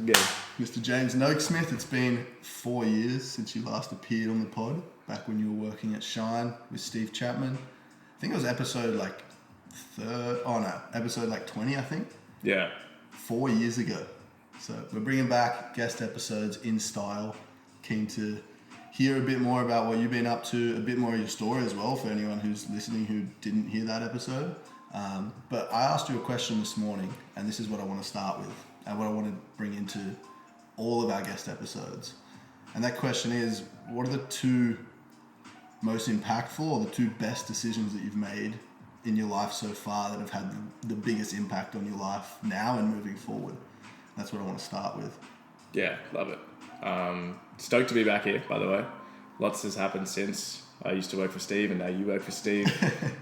Good. Mr. James Noakesmith, it's been 4 years since you last appeared on the pod, back when you were working at Shine with Steve Chapman. I think it was episode episode 20, I think. Yeah. 4 years ago. So we're bringing back guest episodes in style. Keen to hear a bit more about what you've been up to, a bit more of your story as well for anyone who's listening who didn't hear that episode. But I asked you a question this morning, and this is what I want to start with, and what I want to bring into all of our guest episodes. And that question is, what are the two most impactful or the two best decisions that you've made in your life so far that have had the biggest impact on your life now and moving forward? That's what I want to start with. Yeah, love it. Stoked to be back here, by the way. Lots has happened since I used to work for Steve and now you work for Steve.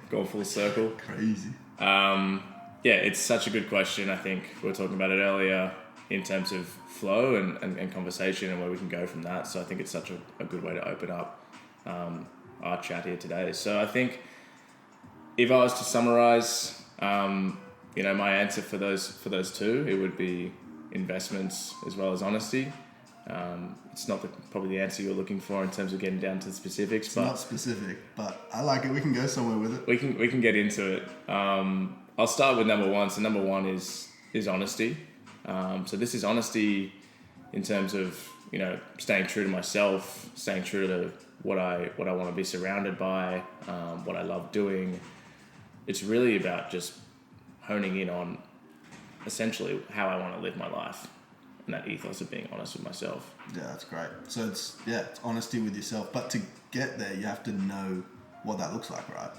Gone full circle. Crazy. Yeah, it's such a good question. I think we were talking about it earlier in terms of flow and conversation and where we can go from that. So I think it's such a good way to open up our chat here today. So I think if I was to summarize, my answer for those two, it would be investments as well as honesty. It's not probably the answer you're looking for in terms of getting down to the specifics. It's not specific, but I like it. We can go somewhere with it. We can get into it. I'll start with number one. So number one is honesty. So this is honesty in terms of, staying true to myself, staying true to what I want to be surrounded by, what I love doing. It's really about just honing in on essentially how I want to live my life and that ethos of being honest with myself. Yeah, that's great. So it's honesty with yourself. But to get there, you have to know what that looks like, right?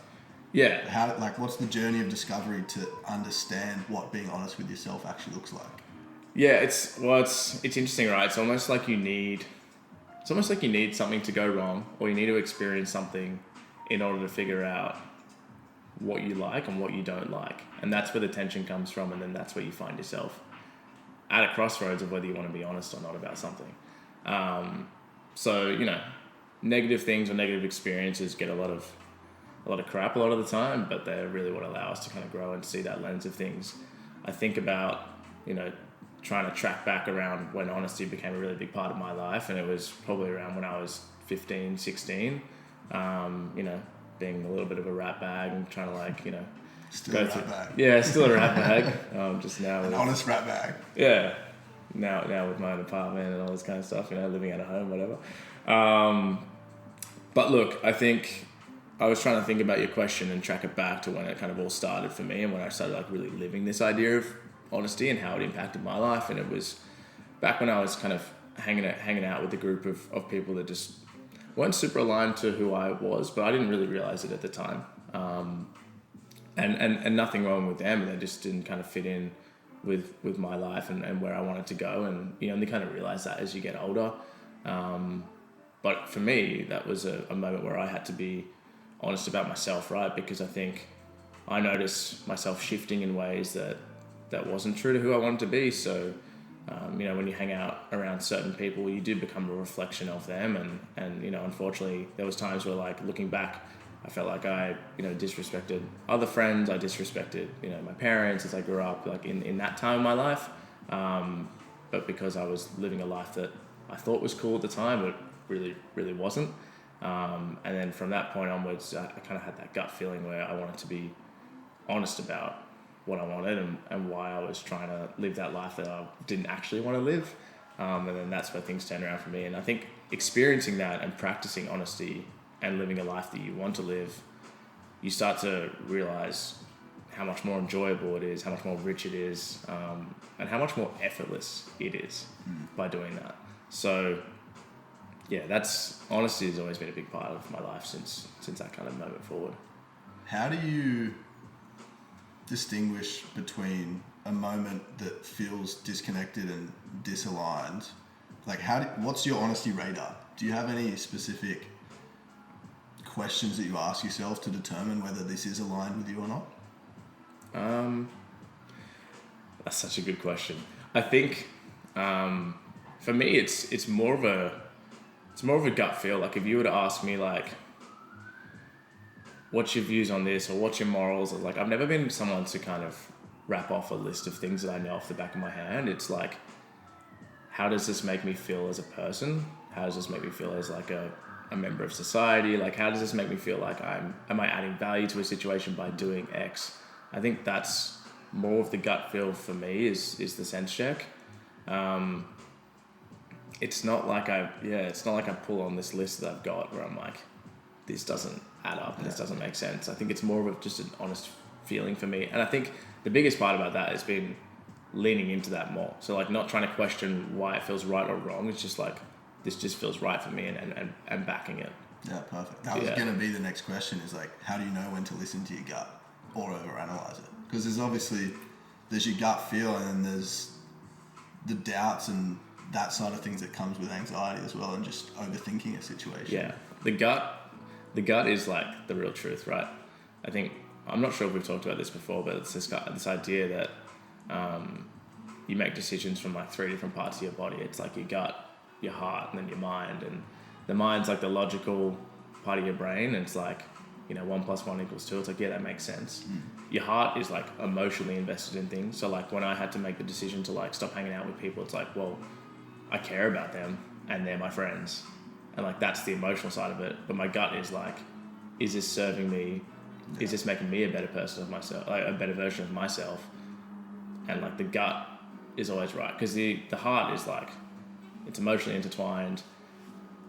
Yeah. What's the journey of discovery to understand what being honest with yourself actually looks like? Yeah, it's interesting, right? It's almost like you need something to go wrong, or you need to experience something in order to figure out what you like and what you don't like. And that's where the tension comes from, and then that's where you find yourself at a crossroads of whether you want to be honest or not about something. So, negative things or negative experiences get a lot of crap a lot of the time, but they're really what allow us to kind of grow and see that lens of things. I think about, trying to track back around when honesty became a really big part of my life, and it was probably around when I was 15, 16, being a little bit of a rat bag and trying to Still a rat bag. Yeah, still a rat bag. Just now. An honest rat bag. Yeah. Now with my own apartment and all this kind of stuff, living at a home, whatever. But look, I think I was trying to think about your question and track it back to when it kind of all started for me and when I started really living this idea of honesty and how it impacted my life. And it was back when I was kind of hanging out with a group of people that just weren't super aligned to who I was, but I didn't really realize it at the time. And nothing wrong with them. They just didn't kind of fit in with my life and where I wanted to go. And you only kind of realize that as you get older. But for me, that was a moment where I had to be honest about myself, right? Because I think I noticed myself shifting in ways that wasn't true to who I wanted to be. So, when you hang out around certain people, you do become a reflection of them. And unfortunately, there was times where looking back, I felt like I, disrespected other friends. I disrespected, my parents as I grew up, in that time of my life. But because I was living a life that I thought was cool at the time, but really, really wasn't. And then from that point onwards, I kind of had that gut feeling where I wanted to be honest about what I wanted and why I was trying to live that life that I didn't actually want to live. And then that's where things turned around for me. And I think experiencing that and practicing honesty and living a life that you want to live, you start to realize how much more enjoyable it is, how much more rich it is, and how much more effortless it is by doing that. So, yeah, honesty has always been a big part of my life since that kind of moment forward. How do you distinguish between a moment that feels disconnected and disaligned? What's your honesty radar? Do you have any specific questions that you ask yourself to determine whether this is aligned with you or not? That's such a good question. I think for me, it's more of a gut feel. If you were to ask me what's your views on this or what's your morals, I've never been someone to kind of wrap off a list of things that I know off the back of my hand. It's how does this make me feel as a person? How does this make me feel as like a member of society? Like, how does this make me feel like am I adding value to a situation by doing X? I think that's more of the gut feel for me is the sense check. It's not like I pull on this list that I've got where I'm like, this doesn't add up and this doesn't make sense. I think it's more of just an honest feeling for me. And I think the biggest part about that has been leaning into that more. So like not trying to question why it feels right or wrong. It's just like, this just feels right for me and backing it. Yeah, perfect. That was going to be the next question is like, how do you know when to listen to your gut or overanalyze it? Because there's your gut feel and then there's the doubts and that side of things that comes with anxiety as well and just overthinking a situation. Yeah, the gut is like the real truth, right? I think, I'm not sure if we've talked about this before, but it's this idea that you make decisions from like 3 different parts of your body. It's like your gut, your heart, and then your mind. And the mind's like the logical part of your brain, and it's like, 1 + 1 = 2. It's like, yeah, that makes sense. Your heart is like emotionally invested in things. So like when I had to make the decision to like stop hanging out with people, it's like, well, I care about them and they're my friends, and like that's the emotional side of it. But my gut is like, is this serving me? Is this making me a better person of myself, like a better version of myself? And like the gut is always right, because the heart is like, it's emotionally intertwined.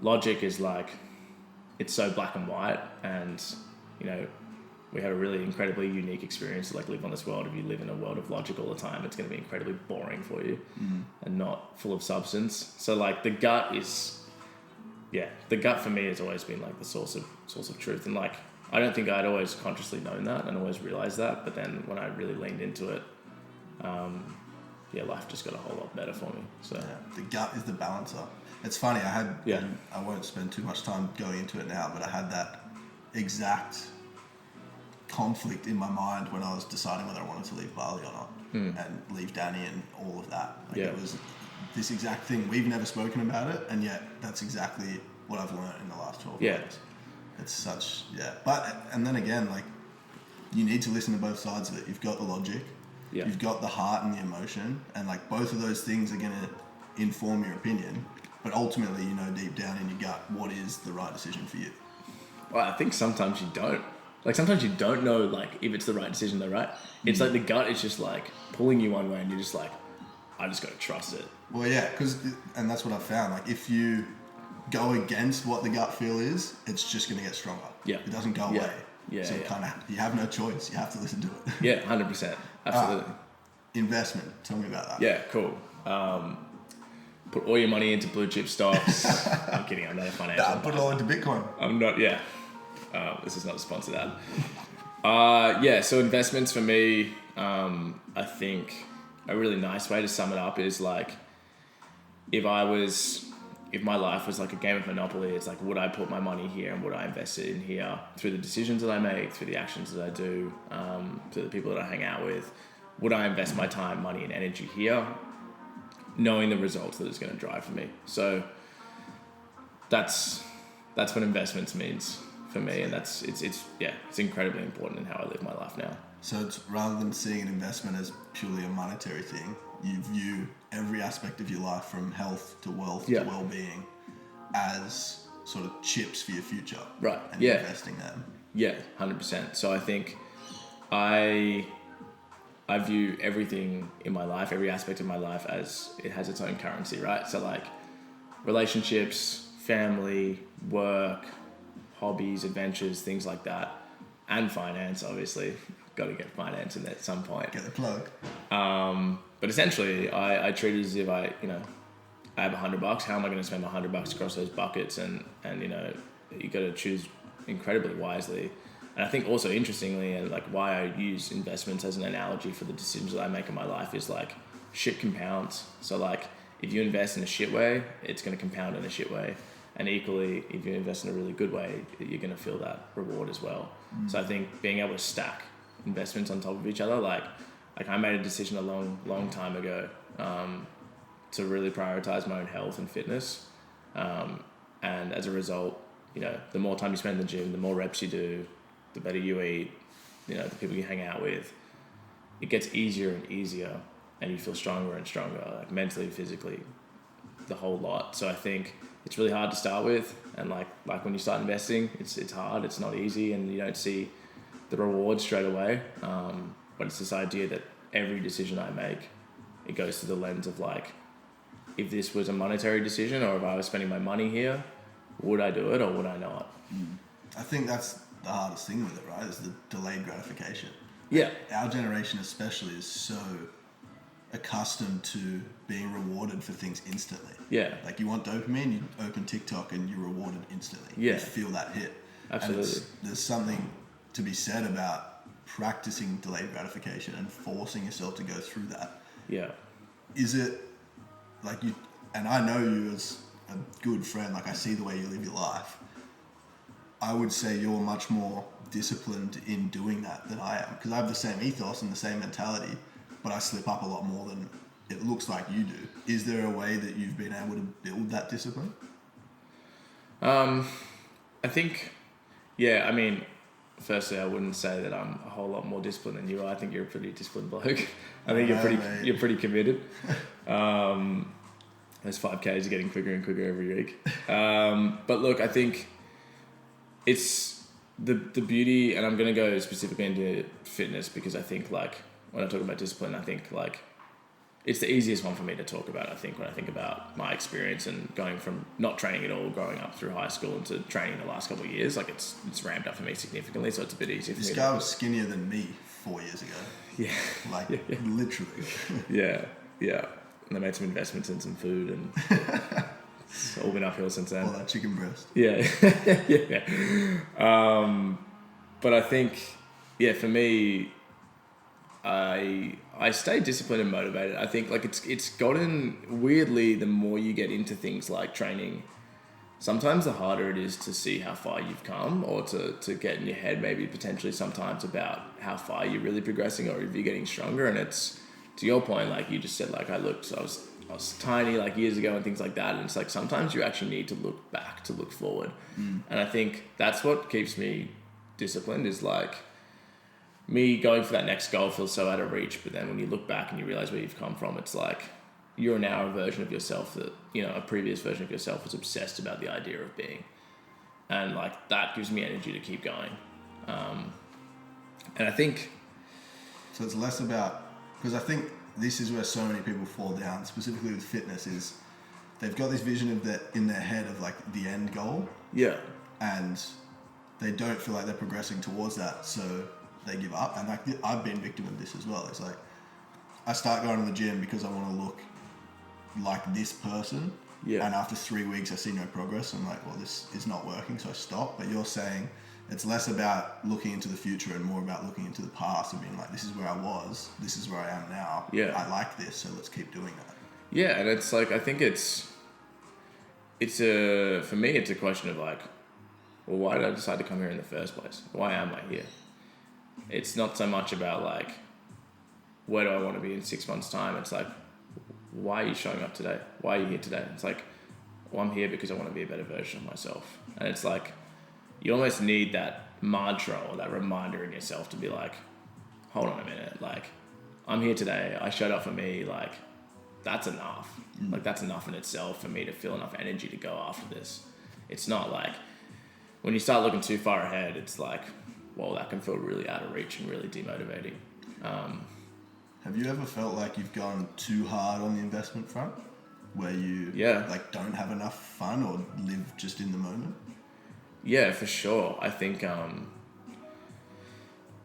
Logic is like, it's so black and white, and we have a really incredibly unique experience to like live on this world. If you live in a world of logic all the time, it's going to be incredibly boring for you and not full of substance. So like the gut for me has always been like the source of truth. And like, I don't think I'd always consciously known that and always realized that. But then when I really leaned into it, life just got a whole lot better for me. So the gut is the balancer. It's funny, I won't spend too much time going into it now, but I had that exact conflict in my mind when I was deciding whether I wanted to leave Bali or not and leave Danny and all of that. Like it was this exact thing. We've never spoken about it, and yet that's exactly what I've learned in the last 12 years. It's such, But, and then again, like, you need to listen to both sides of it. You've got the logic, you've got the heart and the emotion, and like both of those things are going to inform your opinion. But ultimately, deep down in your gut, what is the right decision for you? Well, I think sometimes you don't. Like, sometimes you don't know, like, if it's the right decision though, right? It's like the gut is just like pulling you one way and you're just like, I just got to trust it. Well, yeah, and that's what I've found. Like, if you go against what the gut feel is, it's just going to get stronger. Yeah. It doesn't go away. Yeah. So you have no choice. You have to listen to it. Yeah, 100%. Absolutely. Investment. Tell me about that. Yeah, cool. Put all your money into blue chip stocks. I'm kidding. I'm not a financial. Put it all into Bitcoin. I'm not. Yeah. This is not a sponsored ad. So investments for me, I think a really nice way to sum it up is like, if my life was like a game of Monopoly, it's like, would I put my money here and would I invest it in here through the decisions that I make, through the actions that I do, through the people that I hang out with? Would I invest my time, money, and energy here, knowing the results that it's going to drive for me? So that's what investments means for me, and it's incredibly important in how I live my life now. So it's, rather than seeing an investment as purely a monetary thing, you view every aspect of your life, from health to wealth to well-being, as sort of chips for your future, right? And investing them. Yeah, 100%. So I think I view everything in my life, every aspect of my life, as it has its own currency, right? So like relationships, family, work, hobbies, adventures, things like that, and finance, obviously. Got to get finance in there at some point. Get the plug. But essentially, I treat it as if I have $100. How am I going to spend my $100 across those buckets? And you got to choose incredibly wisely. And I think also interestingly, and like why I use investments as an analogy for the decisions that I make in my life, is like shit compounds. So like if you invest in a shit way, it's going to compound in a shit way. And equally, if you invest in a really good way, you're going to feel that reward as well. So I think being able to stack investments on top of each other, like I made a decision a long time ago to really prioritize my own health and fitness, and as a result, the more time you spend in the gym, the more reps you do, the better you eat, the people you hang out with, it gets easier and easier, and you feel stronger and stronger, like mentally, physically, the whole lot. So I think it's really hard to start with, and like when you start investing, it's hard, it's not easy, and you don't see the reward straight away. But it's this idea that every decision I make, it goes through the lens of like, if this was a monetary decision or if I was spending my money here, would I do it or would I not? I think that's the hardest thing with it, right? Is the delayed gratification. Yeah. Our generation especially is so accustomed to being rewarded for things instantly. Yeah. Like you want dopamine, you open TikTok and you're rewarded instantly. Yeah. You feel that hit. Absolutely. And there's something to be said about practicing delayed gratification and forcing yourself to go through that. Yeah. Is it like you, and I know you as a good friend, like I see the way you live your life. I would say you're much more disciplined in doing that than I am, because I have the same ethos and the same mentality, but I slip up a lot more than it looks like you do. Is there a way that you've been able to build that discipline? I think, yeah, I mean, firstly, I wouldn't say that I'm a whole lot more disciplined than you are. I think you're a pretty disciplined bloke. I think you're pretty committed. Those 5Ks are getting quicker and quicker every week. But look, I think it's the beauty, and I'm going to go specifically into fitness because I think like when I talk about discipline, I think like it's the easiest one for me to talk about. I think when I think about my experience and going from not training at all, growing up through high school, into training the last couple of years, like it's ramped up for me significantly. So it's a bit easier for me. This guy was skinnier than me 4 years ago. Yeah. Like yeah. literally. Yeah. And I made some investments in some food and it's all been uphill since then. All that chicken breast. Yeah. Yeah. But I think, yeah, for me, I stay disciplined and motivated. I think like it's gotten weirdly, the more you get into things like training, sometimes the harder it is to see how far you've come, or to get in your head maybe potentially sometimes about how far you're really progressing or if you're getting stronger. And it's, to your point, like you just said, like I was tiny like years ago and things like that. And it's like sometimes you actually need to look back to look forward. And I think that's what keeps me disciplined, is like me going for that next goal feels so out of reach, but then when you look back and you realize where you've come from, it's like you're now a version of yourself that, you know, a previous version of yourself was obsessed about the idea of being. And like that gives me energy to keep going. And I think... So it's less about... Because I think this is where so many people fall down, specifically with fitness, is they've got this vision of that in their head of like the end goal. Yeah. And they don't feel like they're progressing towards that, so they give up. And like I've been victim of this as well. It's like I start going to the gym because I want to look like this person. Yeah. And after 3 weeks I see no progress. I'm like, well, this is not working, so I stop. But you're saying it's less about looking into the future and more about looking into the past and being like, this is where I was, this is where I am now. Yeah. I like this, so let's keep doing that. Yeah, and it's like, I think for me, it's a question of like, well, why did I decide to come here in the first place? Why am I here? It's not so much about like, where do I want to be in 6 months' time? It's like, why are you showing up today? Why are you here today? It's like, well, I'm here because I want to be a better version of myself. And it's like, you almost need that mantra or that reminder in yourself to be like, hold on a minute, like, I'm here today, I showed up for me, like, that's enough. Like, that's enough in itself for me to feel enough energy to go after this. It's not like, when you start looking too far ahead, it's like, well, that can feel really out of reach and really demotivating. Have you ever felt like you've gone too hard on the investment front? Where you like don't have enough fun or live just in the moment? Yeah, for sure. I think, I've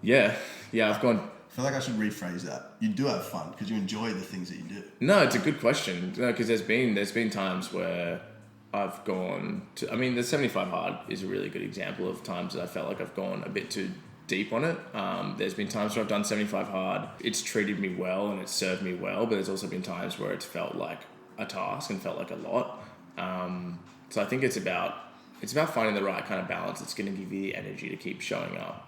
gone... I feel like I should rephrase that. You do have fun because you enjoy the things that you do. No, it's a good question. No, because there's been times where I've gone to... I mean, the 75 hard is a really good example of times that I felt like I've gone a bit too deep on it. There's been times where I've done 75 hard. It's treated me well and it's served me well, but there's also been times where it's felt like a task and felt like a lot. So I think it's about finding the right kind of balance that's going to give you the energy to keep showing up.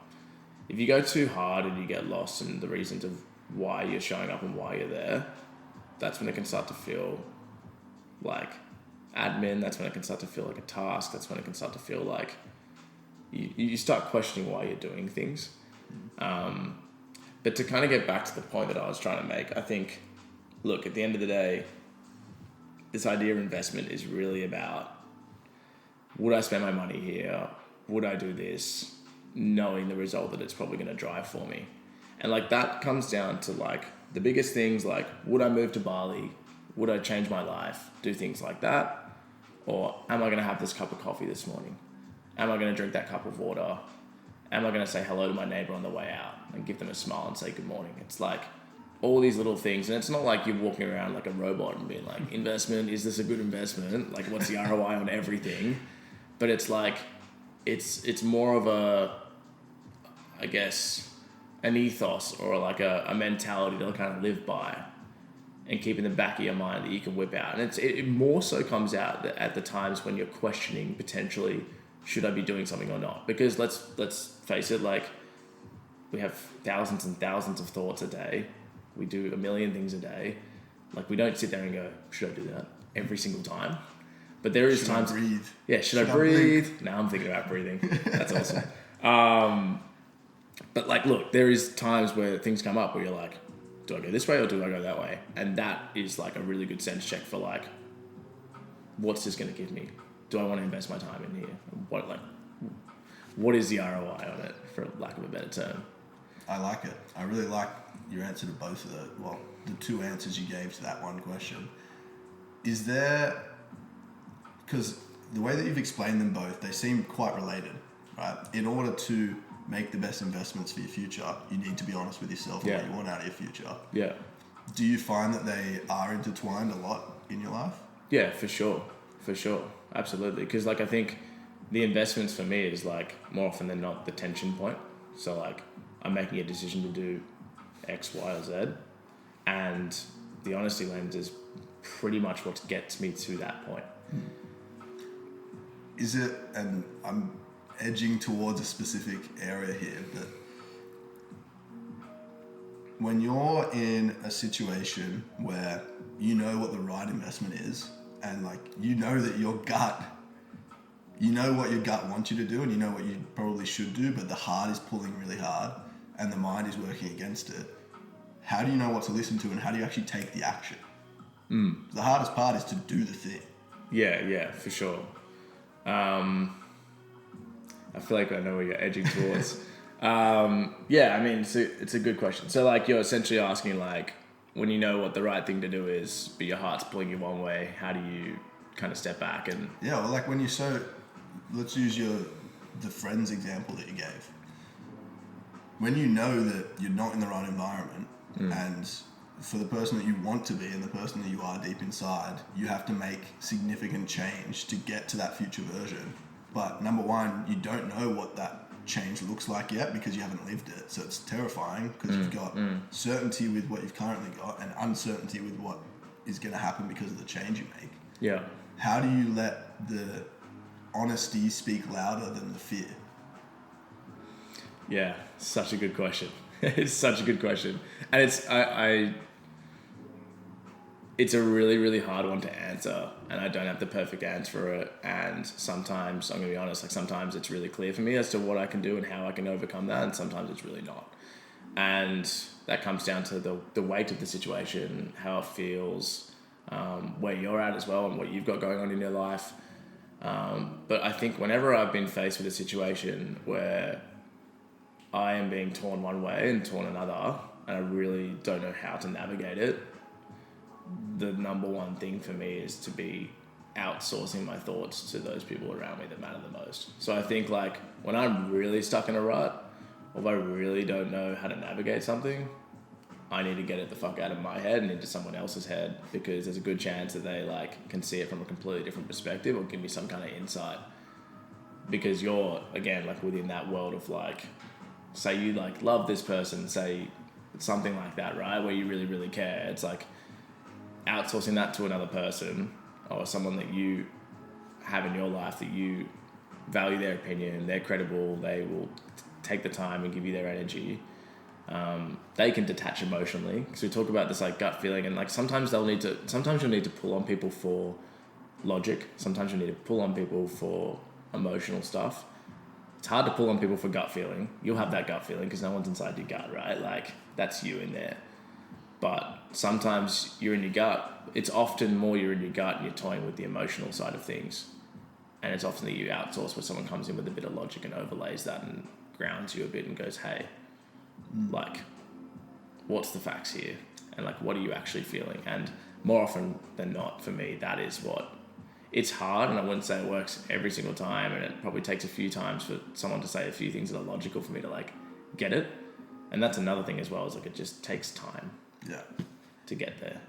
If you go too hard and you get lost in the reasons of why you're showing up and why you're there, that's when it can start to feel like admin. That's when it can start to feel like a task. That's when it can start to feel like you start questioning why you're doing things. But to kind of get back to the point that I was trying to make, I think, look, at the end of the day, this idea of investment is really about, would I spend my money here? Would I do this? Knowing the result that it's probably going to drive for me. And like that comes down to like the biggest things, like would I move to Bali? Would I change my life? Do things like that? Or am I going to have this cup of coffee this morning? Am I going to drink that cup of water? Am I going to say hello to my neighbor on the way out and give them a smile and say good morning? It's like all these little things. And it's not like you're walking around like a robot and being like, investment, is this a good investment? Like what's the ROI on everything? But it's like, it's more of a, I guess, an ethos or like a mentality to kind of live by and keep in the back of your mind that you can whip out. And it more so comes out at the times when you're questioning potentially, should I be doing something or not? Because let's face it, like we have thousands and thousands of thoughts a day. We do a million things a day. Like we don't sit there and go, should I do that every single time? But there is times. Should I breathe? Yeah, should I breathe? Now I'm thinking about breathing. That's awesome. But like, look, there is times where things come up where you're like, do I go this way or do I go that way? And that is like a really good sense check for like, what's this going to give me? Do I want to invest my time in here? What is the ROI on it, for lack of a better term? I like it. I really like your answer to both of the two answers you gave to that one question. Is there, because the way that you've explained them both, they seem quite related, right? In order to make the best investments for your future, you need to be honest with yourself and what you want out of your future. Yeah. Do you find that they are intertwined a lot in your life? Yeah, for sure. Absolutely. Because like I think the investments for me is like more often than not the tension point. So like I'm making a decision to do X, Y, or Z, and the honesty lens is pretty much what gets me to that point. Is it, and I'm edging towards a specific area here, but when you're in a situation where you know what the right investment is, and like you know that your gut, you know what your gut wants you to do, and you know what you probably should do, but the heart is pulling really hard and the mind is working against it, how do you know what to listen to, and how do you actually take the action? The hardest part is to do the thing. Yeah, for sure. I feel like I know where you're edging towards. Yeah, I mean, it's a good question. So like you're essentially asking like, when you know what the right thing to do is, but your heart's pulling you one way, how do you kind of step back and... Yeah, well, like when you're let's use the friends example that you gave. When you know that you're not in the right environment, and for the person that you want to be and the person that you are deep inside, you have to make significant change to get to that future version. But number one, you don't know what that change looks like yet because you haven't lived it. So it's terrifying because you've got certainty with what you've currently got and uncertainty with what is going to happen because of the change you make. Yeah. How do you let the honesty speak louder than the fear? Yeah, such a good question. It's such a good question. And it's a really, really hard one to answer, and I don't have the perfect answer for it. And sometimes, I'm going to be honest, like sometimes it's really clear for me as to what I can do and how I can overcome that, and sometimes it's really not. And that comes down to the weight of the situation, how it feels, where you're at as well, and what you've got going on in your life. But I think whenever I've been faced with a situation where I am being torn one way and torn another, and I really don't know how to navigate it, the number one thing for me is to be outsourcing my thoughts to those people around me that matter the most. So I think like when I'm really stuck in a rut, or if I really don't know how to navigate something, I need to get it the fuck out of my head and into someone else's head, because there's a good chance that they like can see it from a completely different perspective or give me some kind of insight. Because you're, again, like within that world of like, say you like love this person, say something like that, right? Where you really, really care. It's like outsourcing that to another person or someone that you have in your life that you value their opinion, they're credible, they will take the time and give you their energy. They can detach emotionally, because we talk about this like gut feeling, and like sometimes you'll need to pull on people for logic, sometimes you need to pull on people for emotional stuff. It's hard to pull on people for gut feeling. You'll have that gut feeling because no one's inside your gut, right? Like that's you in there. but sometimes you're in your gut. It's often more you're in your gut and you're toying with the emotional side of things. And it's often that you outsource where someone comes in with a bit of logic and overlays that and grounds you a bit and goes, hey, like, what's the facts here? And like, what are you actually feeling? And more often than not, for me, that is what... It's hard, and I wouldn't say it works every single time, and it probably takes a few times for someone to say a few things that are logical for me to like get it. And that's another thing as well, is like it just takes time to get there.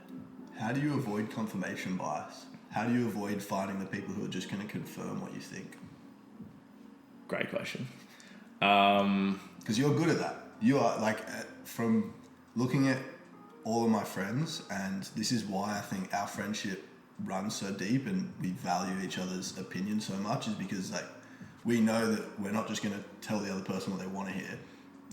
How do you avoid confirmation bias? How do you avoid finding the people who are just going to confirm what you think? Great question. Because you're good at that. You are like, from looking at all of my friends, and this is why I think our friendship runs so deep and we value each other's opinion so much, is because like we know that we're not just going to tell the other person what they want to hear.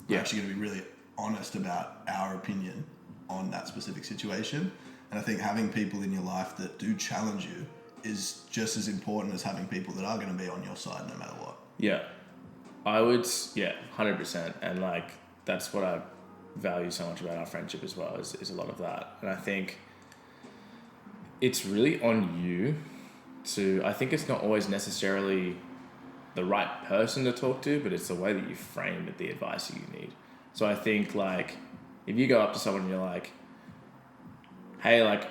We're actually going to be really honest about our opinion on that specific situation. And I think having people in your life that do challenge you is just as important as having people that are going to be on your side no matter what. Yeah. I would, 100%. And like, that's what I value so much about our friendship as well, is a lot of that. And I think it's really on you to, I think it's not always necessarily the right person to talk to, but it's the way that you frame it, the advice that you need. So I think like, if you go up to someone and you're like, hey, like,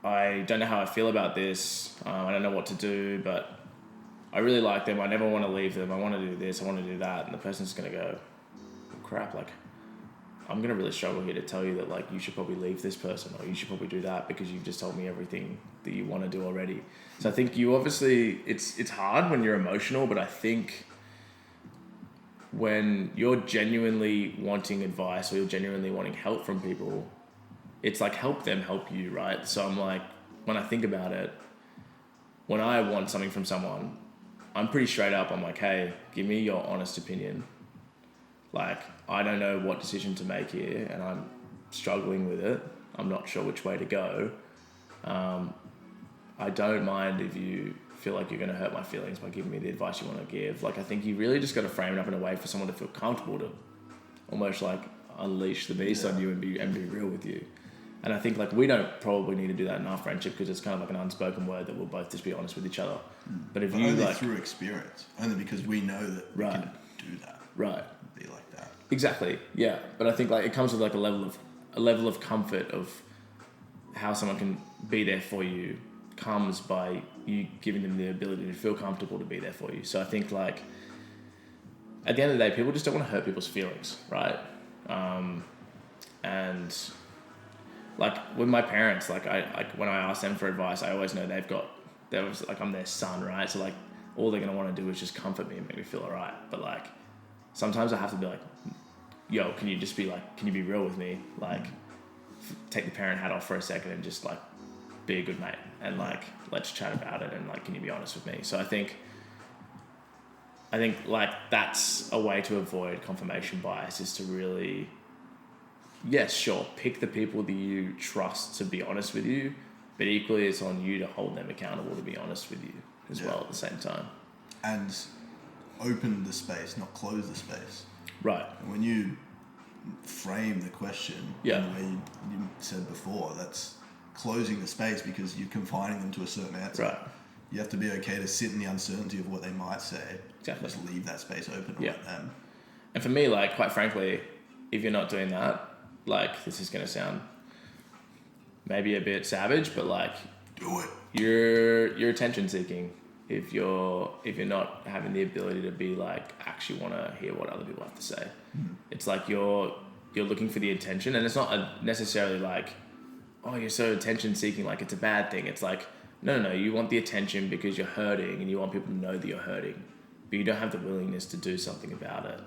I don't know how I feel about this. I don't know what to do, but I really like them. I never want to leave them. I want to do this. I want to do that. And the person's going to go, oh, crap, like, I'm going to really struggle here to tell you that, like, you should probably leave this person or you should probably do that because you've just told me everything that you want to do already. So I think you obviously, it's hard when you're emotional, but I think when you're genuinely wanting advice or you're genuinely wanting help from people, it's like help them help you, right? So I'm like, when I think about it, when I want something from someone, I'm pretty straight up. I'm like, hey, give me your honest opinion. Like, I don't know what decision to make here and I'm struggling with it. I'm not sure which way to go. I don't mind if you feel like you're going to hurt my feelings by giving me the advice you want to give. Like, I think you really just got to frame it up in a way for someone to feel comfortable to almost like unleash the beast on you and be real with you. And I think like we don't probably need to do that in our friendship because it's kind of like an unspoken word that we'll both just be honest with each other. But if you only like through experience, only because we know that we can do that. Right. Be like that. Exactly. Yeah. But I think like it comes with like a level of comfort of how someone can be there for you comes by you giving them the ability to feel comfortable to be there for you. So I think like at the end of the day, people just don't want to hurt people's feelings, right? And like with my parents, like when I ask them for advice, I always know they're like I'm their son, right? So like all they're gonna want to do is just comfort me and make me feel alright. But like sometimes I have to be like, yo, can you be real with me? Like take the parent hat off for a second and just like be a good mate and like let's chat about it and like can you be honest with me? So I think like that's a way to avoid confirmation bias, is to really, yes, sure, pick the people that you trust to be honest with you, but equally it's on you to hold them accountable to be honest with you as well at the same time. And open the space, not close the space. Right. And when you frame the question in the way you said before, that's closing the space because you're confining them to a certain answer. Right. You have to be okay to sit in the uncertainty of what they might say. Exactly. Just leave that space open and let them. And for me, like, quite frankly, if you're not doing that, like, this is going to sound maybe a bit savage, but like, do it. You're attention seeking if you're not having the ability to be like actually want to hear what other people have to say. It's like you're looking for the attention, and it's not necessarily like, oh, you're so attention seeking, like it's a bad thing. It's like, no, you want the attention because you're hurting and you want people to know that you're hurting, but you don't have the willingness to do something about it.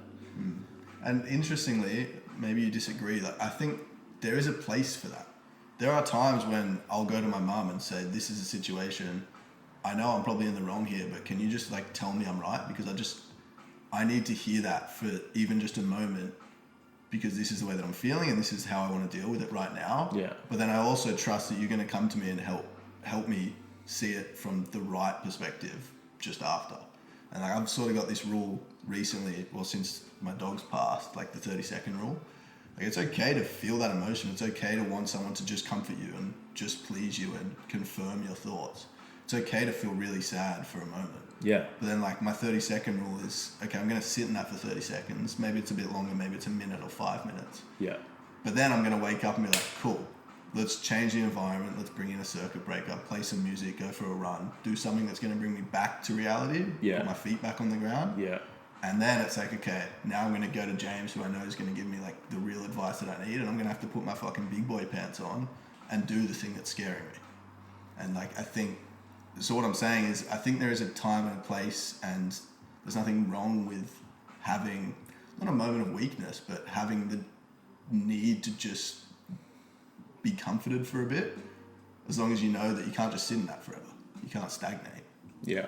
And interestingly, maybe you disagree, like I think there is a place for that. There are times when I'll go to my mum and say, this is a situation, I know I'm probably in the wrong here, but can you just like tell me I'm right? Because I need to hear that for even just a moment, because this is the way that I'm feeling and this is how I want to deal with it right now. Yeah. But then I also trust that you're going to come to me and help me see it from the right perspective just after. And like I've sort of got this rule recently, well, since my dog's passed, like the 30-second rule. Like, it's okay to feel that emotion. It's okay to want someone to just comfort you and just please you and confirm your thoughts. It's okay to feel really sad for a moment. Yeah. But then, like, my 30-second rule is, okay, I'm going to sit in that for 30 seconds. Maybe it's a bit longer. Maybe it's a minute or 5 minutes. Yeah. But then I'm going to wake up and be like, cool, let's change the environment. Let's bring in a circuit breaker, play some music, go for a run, do something that's going to bring me back to reality. Yeah. Put my feet back on the ground. Yeah. And then it's like, okay, now I'm going to go to James, who I know is going to give me like the real advice that I need. And I'm going to have to put my fucking big boy pants on and do the thing that's scaring me. And like, I think, so what I'm saying is, I think there is a time and a place, and there's nothing wrong with having, not a moment of weakness, but having the need to just be comforted for a bit, as long as you know that you can't just sit in that forever. You can't stagnate. Yeah.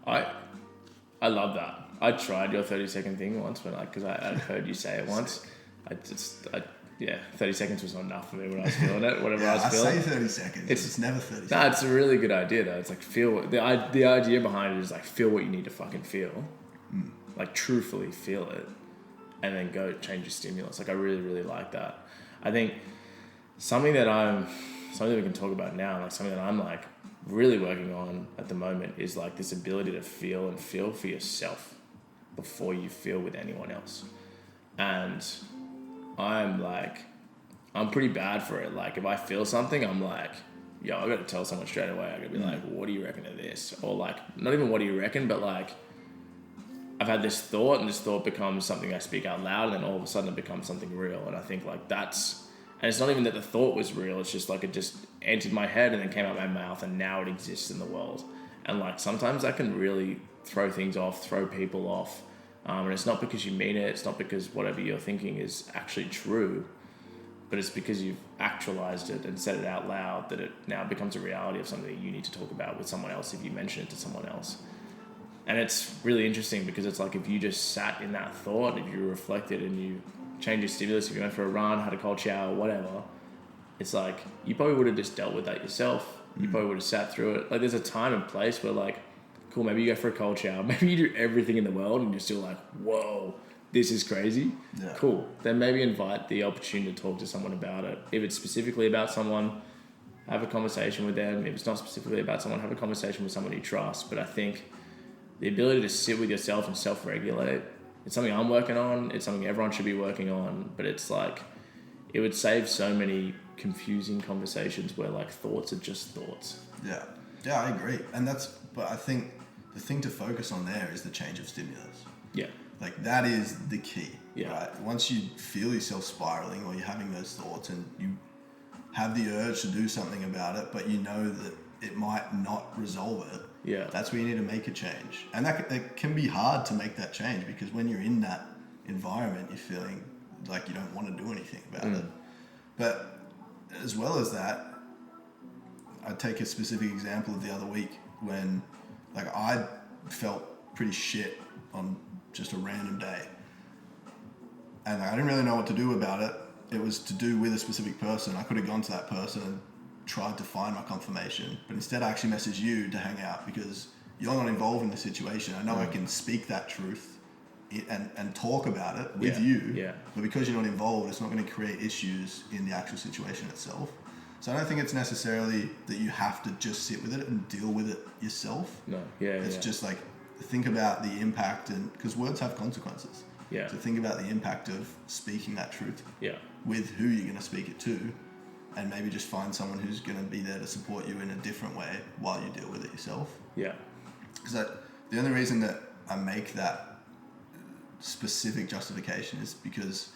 I love that. I tried your 30-second thing once when because I'd heard you say it once. 30 seconds was not enough for me when I was feeling it, whatever I was feeling. I say 30 seconds. It's never 30 seconds. No, it's a really good idea though. It's like the idea behind it is like feel what you need to fucking feel. Like truthfully feel it and then go change your stimulus. Like I really, really like that. I think something that we can talk about now, like something that I'm like really working on at the moment is like this ability to feel and feel for yourself before you feel with anyone else. And I'm pretty bad for it. Like if I feel something, I'm like, yo, I got to tell someone straight away. I got to be like, what do you reckon of this? Or like, not even what do you reckon, but like, I've had this thought and this thought becomes something I speak out loud, and then all of a sudden it becomes something real. And I think like and it's not even that the thought was real. It's just like it just entered my head and then came out my mouth, and now it exists in the world. And like sometimes that can really throw things off, throw people off. And it's not because you mean it. It's not because whatever you're thinking is actually true, but it's because you've actualized it and said it out loud that it now becomes a reality of something that you need to talk about with someone else if you mention it to someone else. And it's really interesting because it's like if you just sat in that thought, if you reflected and you changed your stimulus, if you went for a run, had a cold shower, whatever, it's like you probably would have just dealt with that yourself. You probably would have sat through it. Like there's a time and place where like, cool, maybe you go for a cold shower, maybe you do everything in the world and you're still like, whoa, this is crazy. Yeah. Cool. Then maybe invite the opportunity to talk to someone about it. If it's specifically about someone, have a conversation with them. If it's not specifically about someone, have a conversation with someone you trust. But I think the ability to sit with yourself and self-regulate, it's something I'm working on. It's something everyone should be working on. But it's like, it would save so many confusing conversations where like thoughts are just thoughts. Yeah. Yeah, I agree. But I think the thing to focus on there is the change of stimulus. Yeah. Like that is the key. Yeah. Right? Once you feel yourself spiraling or you're having those thoughts and you have the urge to do something about it, but you know that it might not resolve it. Yeah. That's where you need to make a change. And that can be hard to make that change because when you're in that environment, you're feeling like you don't want to do anything about it. But as well as that, I'd take a specific example of the other week when like I felt pretty shit on just a random day. And I didn't really know what to do about it. It was to do with a specific person. I could have gone to that person and tried to find my confirmation, but instead I actually messaged you to hang out because you're not involved in the situation. I know I can speak that truth and talk about it with you, but because you're not involved, it's not going to create issues in the actual situation itself. So I don't think it's necessarily that you have to just sit with it and deal with it yourself. No, it's just like think about the impact, and because words have consequences. Yeah. So think about the impact of speaking that truth. Yeah. With who you're going to speak it to, and maybe just find someone who's going to be there to support you in a different way while you deal with it yourself. Yeah. Because the only reason that I make that specific justification is because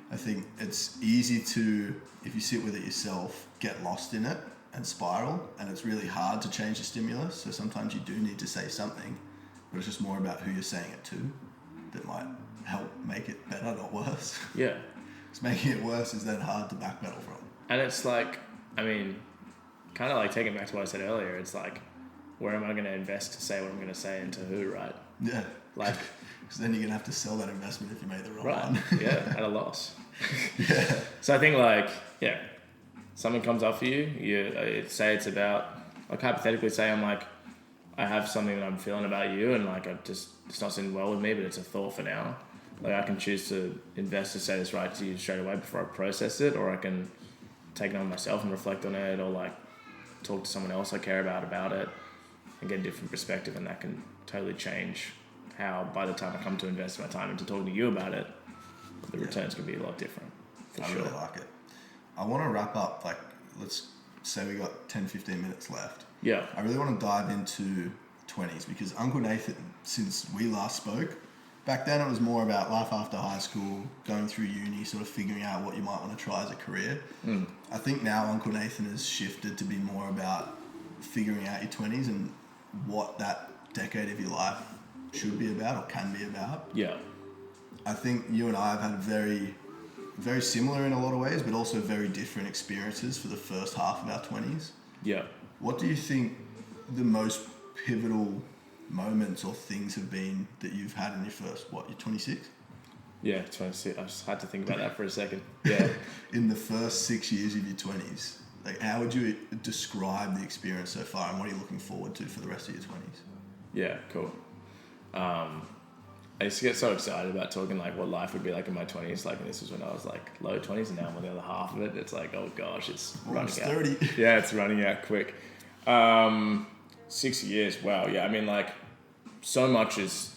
I think it's easy to, if you sit with it yourself, get lost in it and spiral, and it's really hard to change the stimulus. So sometimes you do need to say something, but it's just more about who you're saying it to that might help make it better, not worse. Yeah. Because making it worse is then hard to backpedal from. And it's like, I mean, kind of like taking back to what I said earlier, it's like, where am I going to invest to say what I'm going to say and to who, right? Yeah. Like, because then you're going to have to sell that investment if you made the wrong right. one. Yeah, at a loss. Yeah. So I think like, yeah, something comes up for you, you say it's about, like hypothetically say I'm like, I have something that I'm feeling about you and like it's not sitting well with me, but it's a thought for now. Like I can choose to invest to say this right to you straight away before I process it, or I can take it on myself and reflect on it, or like talk to someone else I care about it and get a different perspective, and that can totally change how by the time I come to invest my time into talking to you about it, the returns can be a lot different. I really like it. I want to wrap up, like, let's say we got 10-15 minutes left. Yeah. I really want to dive into 20s because Uncle Nathan, since we last spoke, back then it was more about life after high school, going through uni, sort of figuring out what you might want to try as a career. I think now Uncle Nathan has shifted to be more about figuring out your 20s and what that decade of your life should be about or can be about. Yeah. I think you and I have had very, very similar in a lot of ways, but also very different experiences for the first half of our 20s. Yeah. What do you think the most pivotal moments or things have been that you've had in your first, you're 26? Yeah, 26. I just had to think about that for a second. Yeah. In the first 6 years of your 20s, like how would you describe the experience so far and what are you looking forward to for the rest of your 20s? Yeah, cool. I used to get so excited about talking like what life would be like in my 20s. Like, and this was when I was like low 20s, and now I'm on the other half of it. It's like, oh gosh, it's running out. 30. Yeah, it's running out quick. 6 years. Wow. Yeah. I mean, like, so much has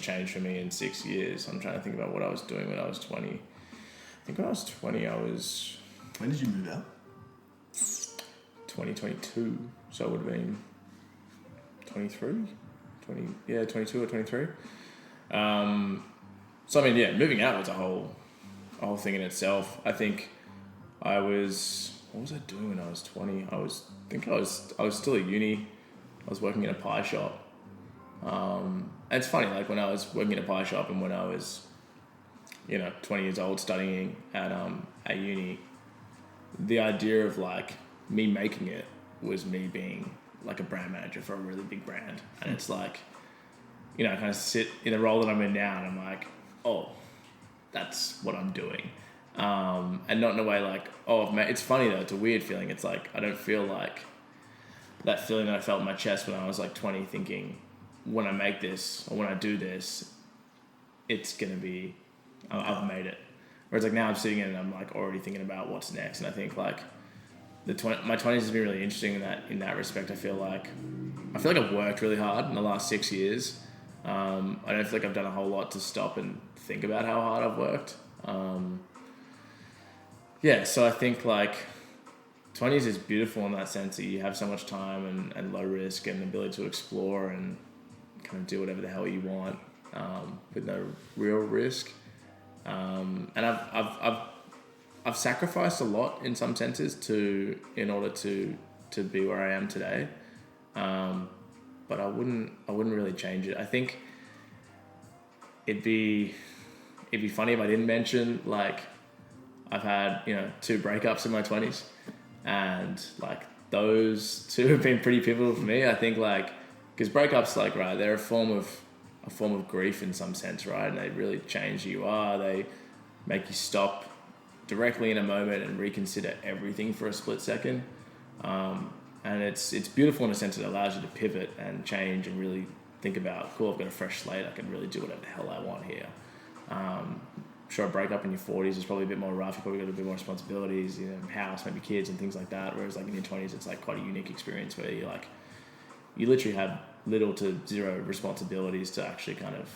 changed for me in 6 years. I'm trying to think about what I was doing when I was 20. I think when I was 20, When did you move out? 2022. So it would have been 23, 22 or 23. So I mean, yeah, moving out was a whole thing in itself. I think what was I doing when I was 20? I was still at uni. I was working in a pie shop. And it's funny, like when I was working in a pie shop and when I was, 20 years old studying at uni, the idea of like me making it was me being like a brand manager for a really big brand. And it's like, I kind of sit in the role that I'm in now and I'm like, oh, that's what I'm doing. And not in a way like, it's funny though, it's a weird feeling. It's like, I don't feel like that feeling that I felt in my chest when I was like 20 thinking, when I make this or when I do this, it's going to be, I've made it. Whereas like now I'm sitting in and I'm like already thinking about what's next. And I think like my 20s has been really interesting in that respect. I feel like I've worked really hard in the last 6 years. I don't feel like I've done a whole lot to stop and think about how hard I've worked. So I think like 20s is beautiful in that sense that you have so much time and low risk and the ability to explore and kind of do whatever the hell you want with no real risk. And I've sacrificed a lot in some senses in order to be where I am today. But I wouldn't really change it. I think it'd be funny if I didn't mention like I've had 2 breakups in my 20s, and like those 2 have been pretty pivotal for me. I think like because breakups like they're a form of grief in some sense, right? And they really change who you are. They make you stop directly in a moment and reconsider everything for a split second. And it's beautiful in a sense that it allows you to pivot and change and really think about, cool, I've got a fresh slate. I can really do whatever the hell I want here. Sure, a breakup in your 40s is probably a bit more rough. You've probably got a bit more responsibilities, house, maybe kids and things like that. Whereas like in your 20s, it's like quite a unique experience where you literally have little to zero responsibilities to actually kind of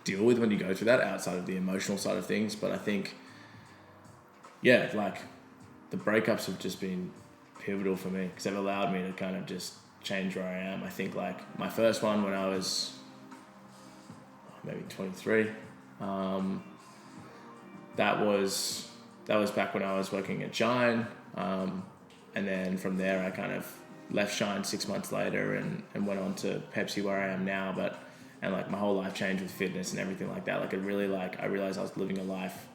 deal with when you go through that outside of the emotional side of things. But I think, like the breakups have just been pivotal for me because they've allowed me to kind of just change where I am. I think like my first one when I was maybe 23, that was back when I was working at Shine, and then from there I kind of left Shine 6 months later and went on to Pepsi where I am now. And like my whole life changed with fitness and everything like that. Like it really I realized I was living a life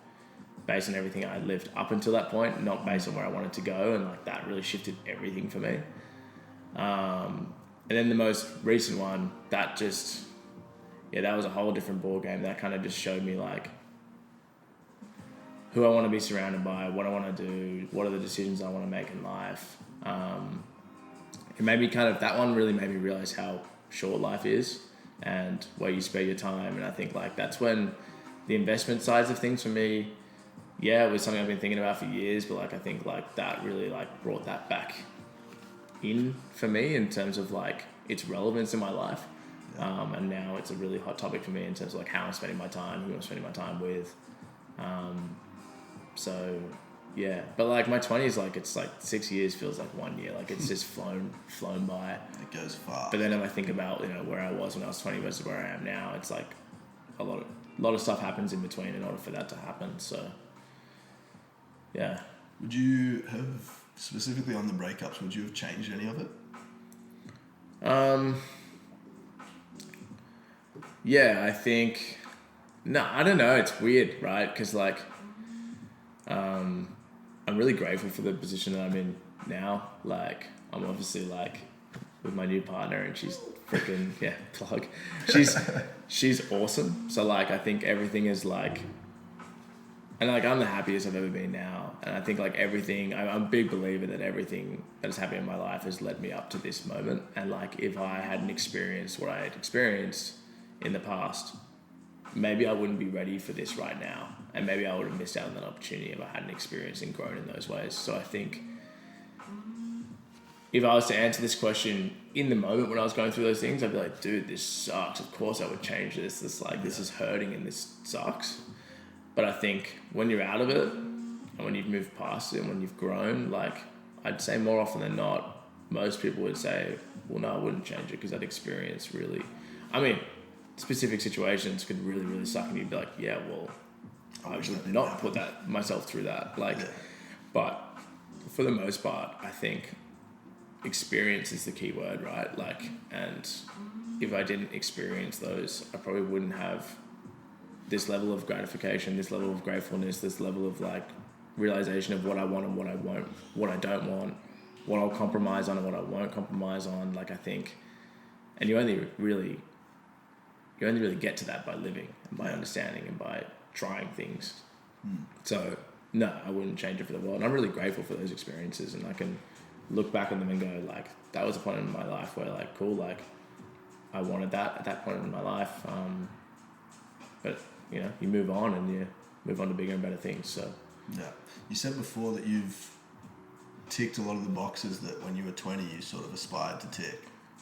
based on everything I lived up until that point, not based on where I wanted to go. And like that really shifted everything for me. And then the most recent one, that was a whole different ball game. That kind of just showed me like who I want to be surrounded by, what I want to do, what are the decisions I want to make in life. It made me that one really made me realize how short life is and where you spend your time. And I think like that's when the investment sides of things for me, yeah, it was something I've been thinking about for years, but like I think like that really like brought that back in for me in terms of like its relevance in my life. And now it's a really hot topic for me in terms of like how I'm spending my time, who I'm spending my time with. So yeah, but like my 20s, like it's like 6 years feels like 1 year, like it's just flown by. It goes fast. But then if I think about, you know, where I was when I was 20 versus where I am now, it's like a lot of stuff happens in between in order for that to happen. So yeah. Would you have, specifically on the breakups, would you have changed any of it? Yeah, I think, no, I don't know. It's weird, right? Because like, I'm really grateful for the position that I'm in now. Like, I'm obviously like with my new partner, and she's freaking plug. She's awesome. So like, I think everything is like, and like I'm the happiest I've ever been now. And I think like everything, I'm a big believer that everything that has happened in my life has led me up to this moment. And like, if I hadn't experienced what I had experienced in the past, maybe I wouldn't be ready for this right now, and maybe I would have missed out on that opportunity if I hadn't experienced and grown in those ways. So I think if I was to answer this question in the moment when I was going through those things, I'd be like, dude, this sucks. Of course I would change this. This is hurting and this sucks. But I think when you're out of it and when you've moved past it and when you've grown, like I'd say more often than not, most people would say, well, no, I wouldn't change it because that experience really, I mean, specific situations could really, really suck, and you'd be like, yeah, well, I would not put that myself through that. Like, but for the most part, I think experience is the key word, right? Like, and if I didn't experience those, I probably wouldn't have this level of gratification, this level of gratefulness, this level of like realization of what I want and what I won't, what I don't want, what I'll compromise on and what I won't compromise on. Like, I think, and you only really get to that by living and by understanding and by trying things. So no, I wouldn't change it for the world. And I'm really grateful for those experiences, and I can look back at them and go like, that was a point in my life where like, cool, like I wanted that at that point in my life. But you know, you move on and you move on to bigger and better things. So yeah, you said before that you've ticked a lot of the boxes that when you were 20 you sort of aspired to tick.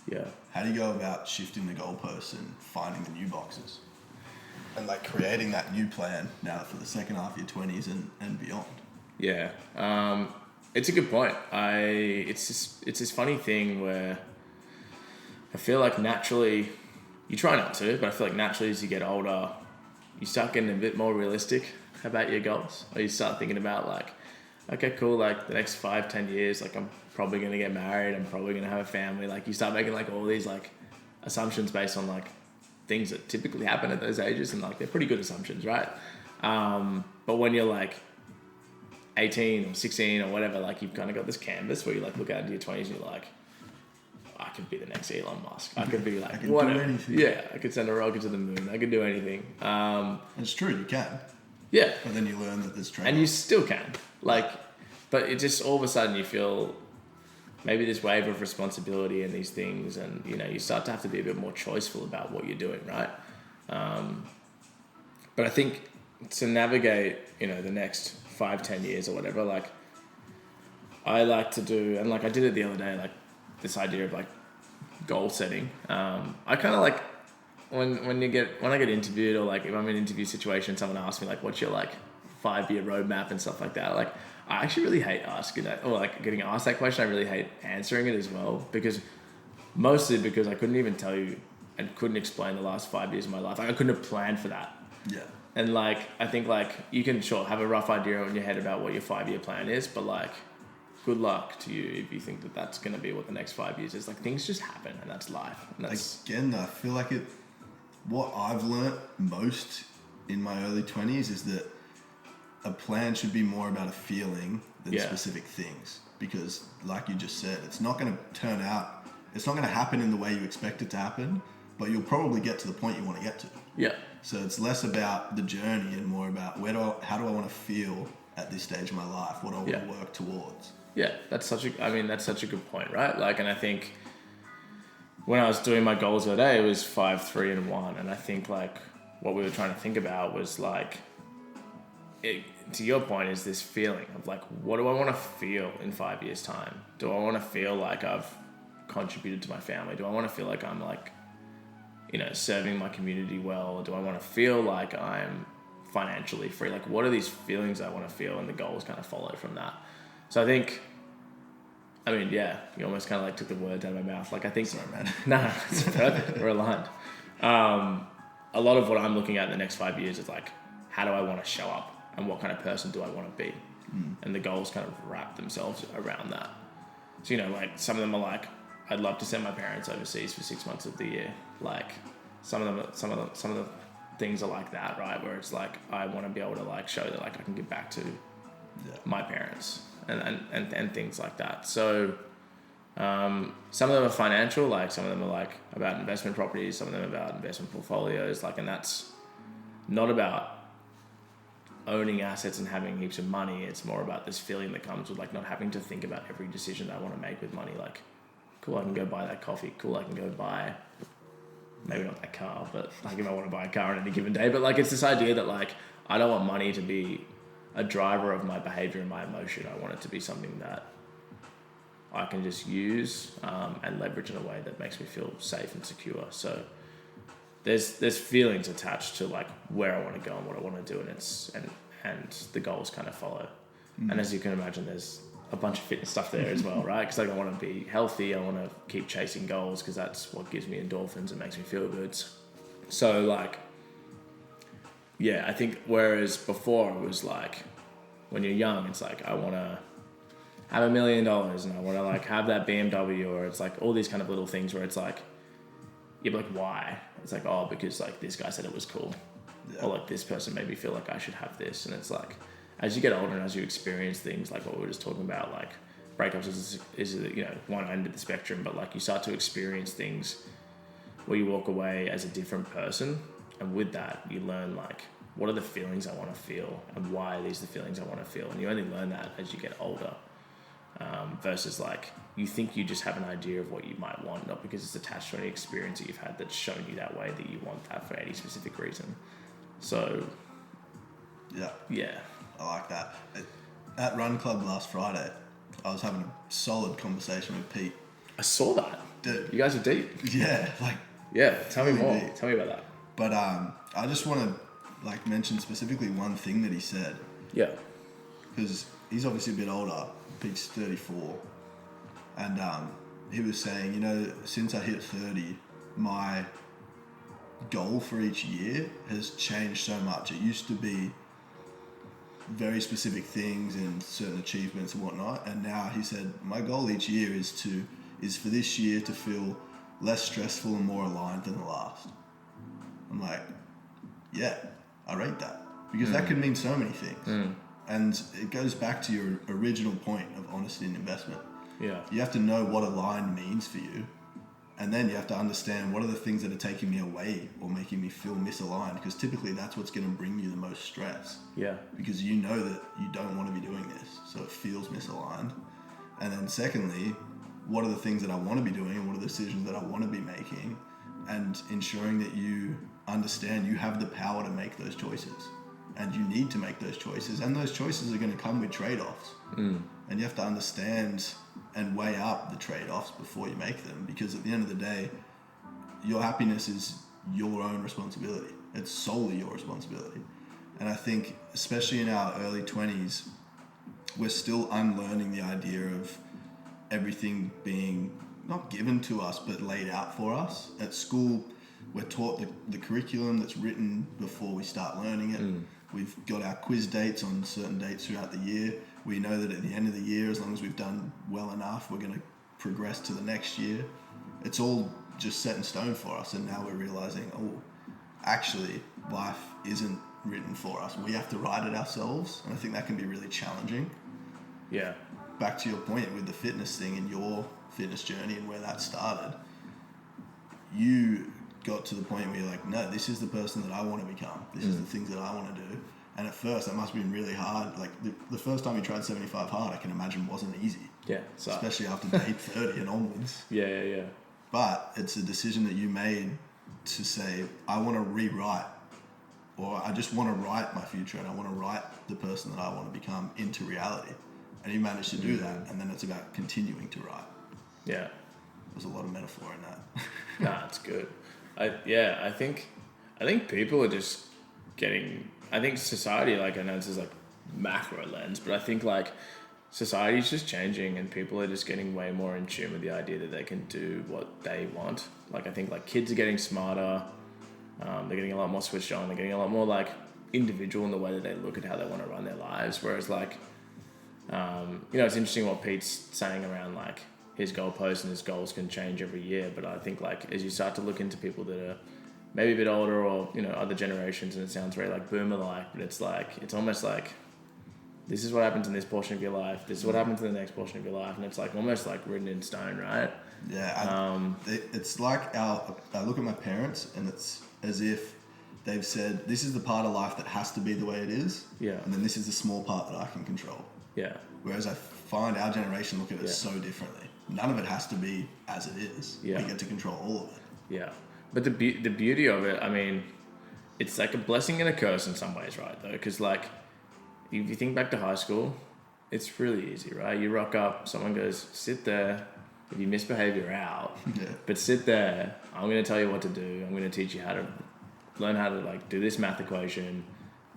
Yeah. How do you go about shifting the goalposts and finding the new boxes? And like creating that new plan now for the second half of your 20s and beyond? Yeah. It's a good point. It's this funny thing where I feel like naturally, you try not to, but I feel like naturally as you get older, you start getting a bit more realistic about your goals. Or you start thinking about like, okay, cool, like the next 5-10 years, like I'm probably going to get married, I'm probably going to have a family. Like you start making like all these like assumptions based on like things that typically happen at those ages, and like they're pretty good assumptions, right? But when you're like 18 or 16 or whatever, like you've kind of got this canvas where you like look out into your 20s and you're like, I could be the next Elon Musk. I could be like, I can do anything. Yeah, I could send a rocket to the moon. I could do anything. It's true, you can. Yeah. But then you learn that there's trade-offs. And you still can. Like, but it just all of a sudden you feel maybe this wave of responsibility and these things, and you know, you start to have to be a bit more choiceful about what you're doing, right? But I think to navigate, you know, the next 5-10 years or whatever, like I like to do, and like I did it the other day, like this idea of like goal setting. I kind of like when I get interviewed, or like if I'm in an interview situation, someone asks me like, what's your like 5-year roadmap and stuff like that. Like I actually really hate asking that, or like getting asked that question. I really hate answering it as well, mostly because I couldn't even tell you and couldn't explain the last 5 years of my life. Like I couldn't have planned for that. Yeah. And like, I think like you can have a rough idea in your head about what your 5-year plan is, but like, good luck to you if you think that that's going to be what the next 5 years is. Like things just happen, and that's life. And that's... Again, I feel like what I've learnt most in my early 20s is that a plan should be more about a feeling than specific things. Because like you just said, it's not going to turn out, it's not going to happen in the way you expect it to happen, but you'll probably get to the point you want to get to. Yeah. So it's less about the journey and more about how do I want to feel at this stage of my life? What do I want to work towards? Yeah, that's such a good point, right? Like, and I think when I was doing my goals the other day, it was 5, 3, and 1, and I think like what we were trying to think about was like, to your point, is this feeling of like, what do I want to feel in 5 years' time? Do I want to feel like I've contributed to my family? Do I want to feel like I'm like, serving my community well? Do I want to feel like I'm financially free? Like, what are these feelings I want to feel? And the goals kind of follow from that. So I think, you almost kind of like took the words out of my mouth. Like, I think, sorry, man. No, it's perfect. We're aligned. A lot of what I'm looking at in the next 5 years is like, how do I want to show up? And what kind of person do I want to be? And the goals kind of wrap themselves around that. So, like some of them are like, I'd love to send my parents overseas for 6 months of the year. Like some of the things are like that, right? Where it's like, I want to be able to like show that like I can give back to my parents and things like that. So, some of them are financial, like some of them are like about investment properties, some of them are about investment portfolios, like, and that's not about owning assets and having heaps of money. It's more about this feeling that comes with like not having to think about every decision that I want to make with money. Like, cool, I can go buy that coffee. Cool, I can go buy, maybe not that car, but like if I want to buy a car on any given day. But like, it's this idea that like, I don't want money to be a driver of my behavior and my emotion. I want it to be something that I can just use and leverage in a way that makes me feel safe and secure. So there's feelings attached to like where I want to go and what I want to do, and the goals kind of follow. And as you can imagine, there's a bunch of fitness stuff there as well, right? Because like I want to be healthy, I want to keep chasing goals because that's what gives me endorphins and makes me feel good. So like, yeah, I think whereas before it was like, when you're young, it's like, I want to have $1 million and I want to like have that BMW, or it's like all these kind of little things where it's like, you're like, why? It's like, oh, because like this guy said it was cool. Yeah. Or like this person made me feel like I should have this. And it's like, as you get older and as you experience things like what we were just talking about, like breakups is one end of the spectrum, but like you start to experience things where you walk away as a different person. And with that, you learn like, what are the feelings I want to feel and why are these the feelings I want to feel? And you only learn that as you get older. Versus like, you think you just have an idea of what you might want, not because it's attached to any experience that you've had that's shown you that way that you want that for any specific reason. So, yeah. I like that. At Run Club last Friday, I was having a solid conversation with Pete. I saw that. Dude. You guys are deep. Yeah, like. Yeah, tell me more. Deep. Tell me about that. But I just want to like mention specifically one thing that he said. Yeah. Because he's obviously a bit older. Pete's 34. And he was saying, since I hit 30, my goal for each year has changed so much. It used to be very specific things and certain achievements and whatnot. And now he said, my goal each year is for this year to feel less stressful and more aligned than the last. I'm like, yeah, I rate that. Because that could mean so many things. And it goes back to your original point of honesty and investment. Yeah. You have to know what aligned means for you. And then you have to understand what are the things that are taking me away or making me feel misaligned. Because typically that's what's going to bring you the most stress. Yeah. Because you know that you don't want to be doing this. So it feels misaligned. And then secondly, what are the things that I want to be doing and what are the decisions that I want to be making? And ensuring that you understand you have the power to make those choices. And you need to make those choices. And those choices are going to come with trade-offs. And you have to understand and weigh up the trade-offs before you make them. Because at the end of the day, your happiness is your own responsibility. It's solely your responsibility. And I think, especially in our early 20s, we're still unlearning the idea of everything being not given to us, but laid out for us. At school, we're taught the curriculum that's written before we start learning it. We've got our quiz dates on certain dates throughout the year. We know that at the end of the year, as long as we've done well enough, we're going to progress to the next year. It's all just set in stone for us. And now we're realizing, actually, life isn't written for us. We have to write it ourselves. And I think that can be really challenging. Yeah. Back to your point with the fitness thing and your fitness journey and where that started, you got to the point where you're like, no, this is the person that I want to become. This is the things that I want to do. And at first, that must have been really hard. Like the first time you tried 75 hard, I can imagine wasn't easy. Yeah. So. Especially after day 30 and onwards. Yeah. But it's a decision that you made to say, I want to rewrite or I just want to write my future and I want to write the person that I want to become into reality. And he managed to do that, and then it's about continuing to write. Yeah. There's a lot of metaphor in that. Nah, it's good. I think people are just getting, I think society, like, I know this is like macro lens, but I think like society's just changing and people are just getting way more in tune with the idea that they can do what they want. Like, I think like kids are getting smarter, they're getting a lot more switched on, they're getting a lot more like individual in the way that they look at how they want to run their lives. Whereas like, it's interesting what Pete's saying around like his goalposts and his goals can change every year. But I think like as you start to look into people that are maybe a bit older or, other generations, and it sounds very like boomer-like, but it's like, it's almost like, this is what happens in this portion of your life, this is what happens in the next portion of your life, and it's like almost like written in stone, right? Yeah, it's like I look at my parents and it's as if they've said, this is the part of life that has to be the way it is, and then this is the small part that I can control. Yeah. Whereas I find our generation look at it so differently. None of it has to be as it is. Yeah. We get to control all of it. Yeah. But the beauty of it, I mean, it's like a blessing and a curse in some ways, right, though? Because, like, if you think back to high school, it's really easy, right? You rock up, someone goes, sit there. If you misbehave, you're out. Yeah. But sit there. I'm going to tell you what to do. I'm going to teach you how to learn how to, like, do this math equation.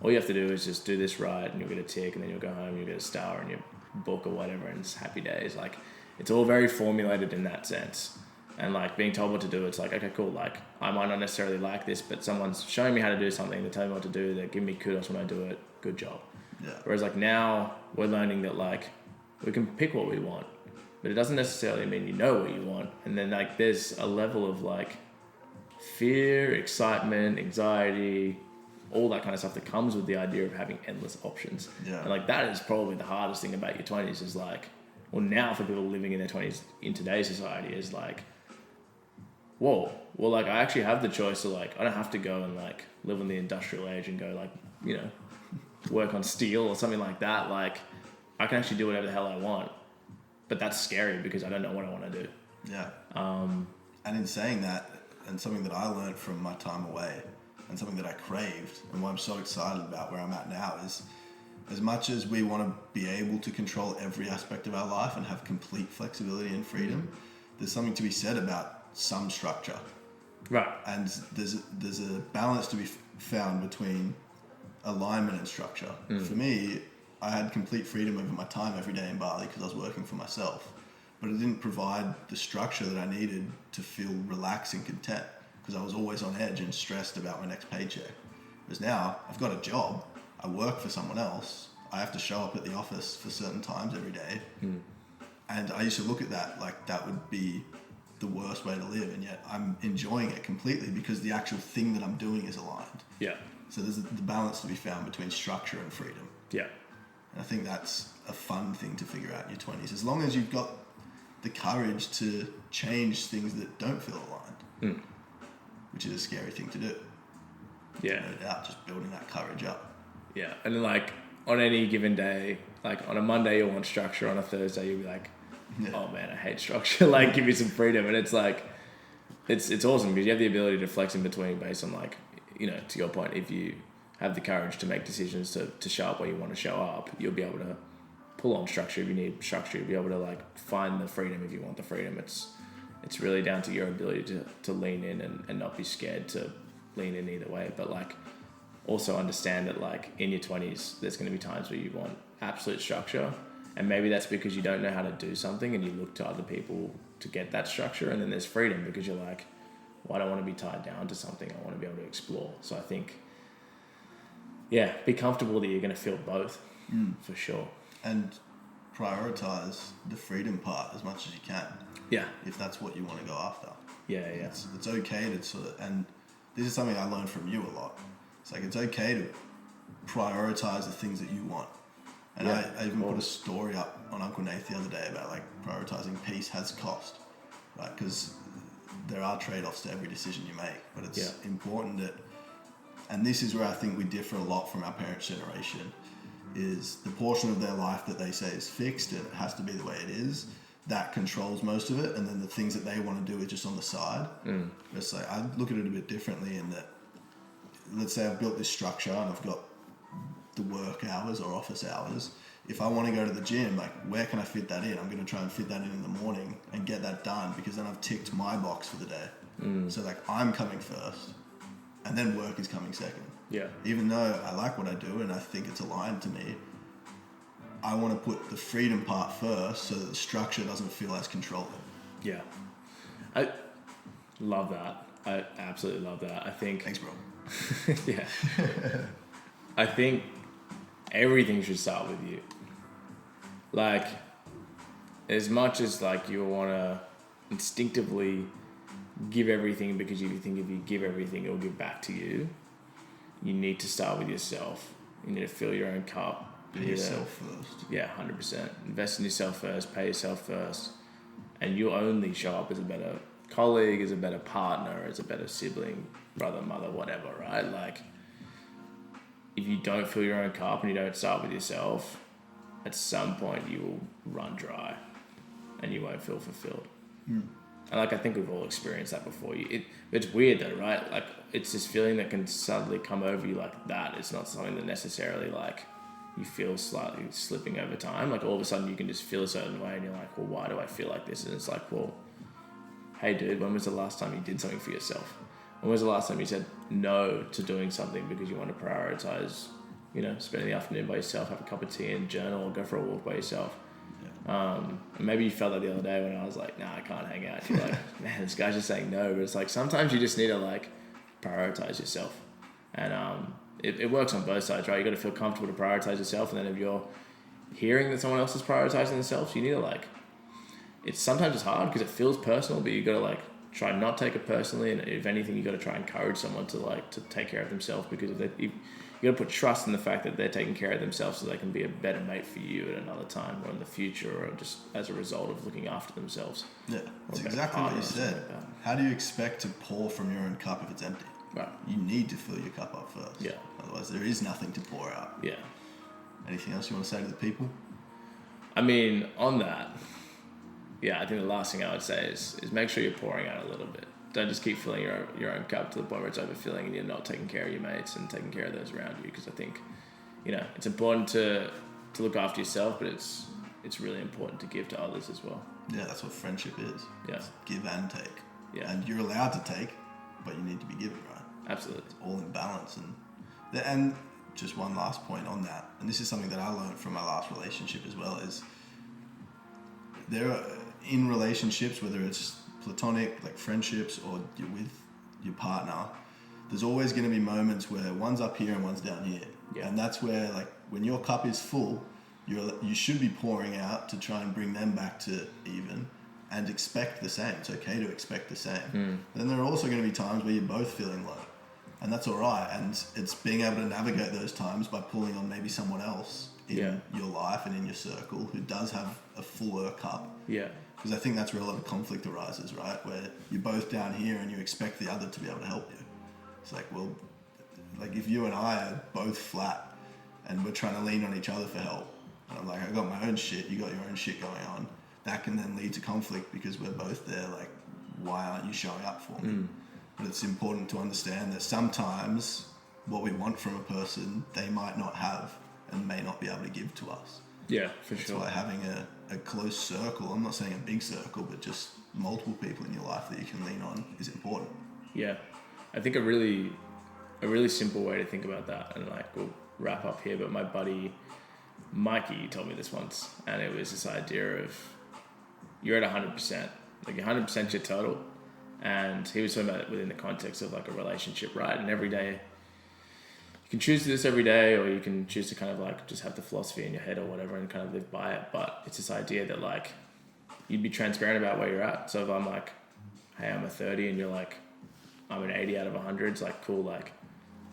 All you have to do is just do this right, and you'll get a tick, and then you'll go home, you'll get a star in your book or whatever, and it's happy days. Like, it's all very formulated in that sense. And like being told what to do, it's like, okay, cool. Like, I might not necessarily like this, but someone's showing me how to do something. They're telling me what to do. They're giving me kudos when I do it. Good job. Yeah. Whereas like now we're learning that like we can pick what we want, but it doesn't necessarily mean you know what you want. And then like there's a level of like fear, excitement, anxiety, all that kind of stuff that comes with the idea of having endless options. Yeah. And like that is probably the hardest thing about your 20s is like, well, now for people living in their 20s in today's society is like, whoa, well, like I actually have the choice to like, I don't have to go and like live in the industrial age and go like, work on steel or something like that. Like I can actually do whatever the hell I want, but that's scary because I don't know what I want to do. Yeah. And in saying that, and something that I learned from my time away and something that I craved and what I'm so excited about where I'm at now is as much as we want to be able to control every aspect of our life and have complete flexibility and freedom, there's something to be said about some structure. Right. And there's a balance to be found between alignment and structure. For me, I had complete freedom over my time every day in Bali because I was working for myself, but it didn't provide the structure that I needed to feel relaxed and content because I was always on edge and stressed about my next paycheck. Whereas now I've got a job, I work for someone else, I have to show up at the office for certain times every day. And I used to look at that like that would be the worst way to live, and yet I'm enjoying it completely because the actual thing that I'm doing is aligned. Yeah. So there's the balance to be found between structure and freedom. Yeah. And I think that's a fun thing to figure out in your 20s. As long as you've got the courage to change things that don't feel aligned, which is a scary thing to do. Yeah. No doubt, just building that courage up. Yeah. And then like on any given day, like on a Monday you'll want structure, on a Thursday you'll be like, oh man, I hate structure. Like give me some freedom. And it's like, it's awesome because you have the ability to flex in between based on like, to your point, if you have the courage to make decisions to show up where you want to show up, you'll be able to pull on structure if you need structure. You'll be able to like find the freedom if you want the freedom. It's really down to your ability to lean in and not be scared to lean in either way. But like also understand that like in your 20s, there's going to be times where you want absolute structure. And maybe that's because you don't know how to do something and you look to other people to get that structure. And then there's freedom because you're like, well, I don't want to be tied down to something. I want to be able to explore. So I think, be comfortable that you're going to feel both for sure. And prioritize the freedom part as much as you can. Yeah. If that's what you want to go after. Yeah. It's okay to sort of, and this is something I learned from you a lot. It's like, it's okay to prioritize the things that you want. And I even put a story up on Uncle Nate the other day about like prioritizing peace has cost, right? Because there are trade-offs to every decision you make, but it's important that, and this is where I think we differ a lot from our parents' generation, is the portion of their life that they say is fixed and it has to be the way it is, that controls most of it, and then the things that they want to do are just on the side. It's like, I look at it a bit differently in that let's say I've built this structure and I've got the work hours or office hours. If I want to go to the gym, like where can I fit that in? I'm going to try and fit that in the morning and get that done, because then I've ticked my box for the day. So like I'm coming first and then work is coming second. Yeah. Even though I like what I do and I think it's aligned to me, I want to put the freedom part first so that the structure doesn't feel as controlling. Yeah. I love that. I absolutely love that. I think... Thanks, bro. Yeah. I think everything should start with you. Like, as much as like you want to instinctively give everything because you think if you give everything, it'll give back to you, you need to start with yourself. You need to fill your own cup. Pay yourself first. Yeah, 100%. Invest in yourself first, pay yourself first. And you'll only show up as a better colleague, as a better partner, as a better sibling, brother, mother, whatever, right? Like, if you don't fill your own cup and you don't start with yourself, at some point you will run dry and you won't feel fulfilled. And like, I think we've all experienced that before. It's weird though, right? Like, it's this feeling that can suddenly come over you like that. It's not something that necessarily like you feel slightly slipping over time. Like all of a sudden you can just feel a certain way and you're like, well, why do I feel like this? And it's like, well, hey dude, when was the last time you did something for yourself? When was the last time you said no to doing something because you want to prioritize, you know, spending the afternoon by yourself, have a cup of tea and journal, or go for a walk by yourself? And maybe you felt that the other day when I was like, nah, I can't hang out. You're like, man, this guy's just saying no. But it's like, sometimes you just need to like prioritize yourself. And it works on both sides, right? You got to feel comfortable to prioritize yourself. And then if you're hearing that someone else is prioritizing themselves, you need to like, sometimes it's hard because it feels personal, but you got to like try not take it personally. And if anything, you got to try and encourage someone to take care of themselves, because if you got to put trust in the fact that they're taking care of themselves so they can be a better mate for you at another time or in the future, or just as a result of looking after themselves. Yeah, that's exactly what you said. Like, how do you expect to pour from your own cup if it's empty? Right. You need to fill your cup up first. Yeah. Otherwise, there is nothing to pour out. Yeah. Anything else you want to say to the people? I mean, on that, yeah, I think the last thing I would say is make sure you're pouring out a little bit. Don't just keep filling your own cup to the point where it's overfilling and you're not taking care of your mates and taking care of those around you. Because I think, you know, it's important to look after yourself, but it's really important to give to others as well. Yeah, that's what friendship is. Yeah. It's give and take. Yeah. And you're allowed to take, but you need to be given, right? Absolutely. It's all in balance. And just one last point on that, and this is something that I learned from my last relationship as well, is there are, in relationships, whether it's platonic, like friendships, or you're with your partner, there's always going to be moments where one's up here and one's down here. Yeah. And that's where, like, when your cup is full, you should be pouring out to try and bring them back to even and expect the same. It's okay to expect the same. Then there are also going to be times where you're both feeling low, and that's all right. And it's being able to navigate those times by pulling on maybe someone else in your life and in your circle who does have a fuller cup. Yeah. Because I think that's where a lot of conflict arises, right? Where you're both down here and you expect the other to be able to help you. It's like, well, like if you and I are both flat and we're trying to lean on each other for help, and I'm like, I got my own shit, you got your own shit going on, that can then lead to conflict because we're both there, like, why aren't you showing up for me? But it's important to understand that sometimes what we want from a person, they might not have and may not be able to give to us. Yeah, for sure. That's why having a close circle, I'm not saying a big circle, but just multiple people in your life that you can lean on is important. Yeah. I think a really simple way to think about that, and like we'll wrap up here, but my buddy Mikey told me this once, and it was this idea of you're at 100%, like 100% your total. And he was talking about it within the context of like a relationship, right? And every day, you can choose to do this every day, or you can choose to kind of like just have the philosophy in your head or whatever and kind of live by it. But it's this idea that like you'd be transparent about where you're at. So if I'm like, hey, I'm a 30, and you're like, I'm an 80 out of 100, it's like, cool, like,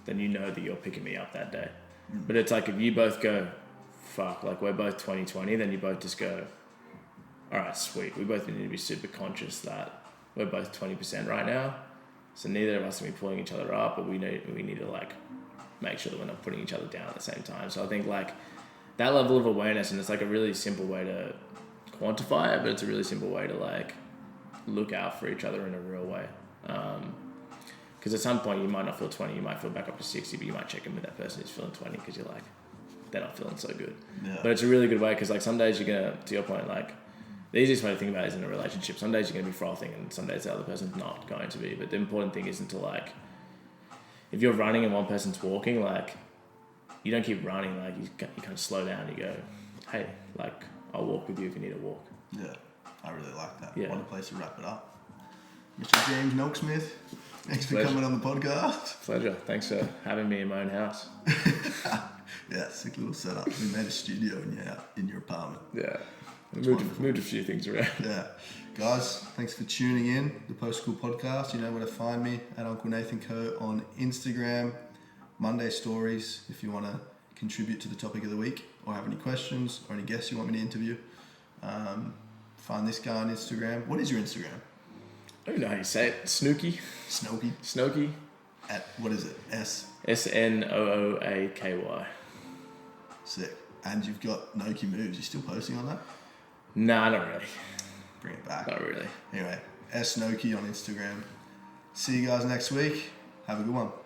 then you know that you're picking me up that day. But it's like if you both go, fuck, like we're both 20/20, then you both just go, all right, sweet. We both need to be super conscious that we're both 20% right now. So neither of us can be pulling each other up, but we need to like make sure that we're not putting each other down at the same time. So I think like that level of awareness, and it's like a really simple way to quantify it, but it's a really simple way to like look out for each other in a real way. Because at some point you might not feel 20, you might feel back up to 60, but you might check in with that person who's feeling 20 because you're like, they're not feeling so good. Yeah. But it's a really good way because like some days you're going to your point, like the easiest way to think about it is in a relationship. Some days you're going to be frothing and some days the other person's not going to be. But the important thing isn't to like, if you're running and one person's walking, like you don't keep running, like you kind of slow down. You go, hey, like I'll walk with you if you need a walk. Yeah, I really like that. Yeah. What a place to wrap it up. Mr. James Noakesmith, thanks for coming on the podcast. Pleasure. Thanks for having me in my own house. Yeah, sick little setup. We made a studio in your apartment. Yeah. Moved a few things around. Yeah. Guys, thanks for tuning in. The Post School Podcast. You know where to find me at Uncle Nathan Co. on Instagram. Monday stories if you want to contribute to the topic of the week or have any questions or any guests you want me to interview. Find this guy on Instagram. What is your Instagram? I don't know how you say it. Snooky. Snooky. At, what is it? SNOOAKY. Sick. And you've got Noaky moves. You still posting on that? Nah, not really. Bring it back. Not really. Anyway, Noaky on Instagram. See you guys next week. Have a good one.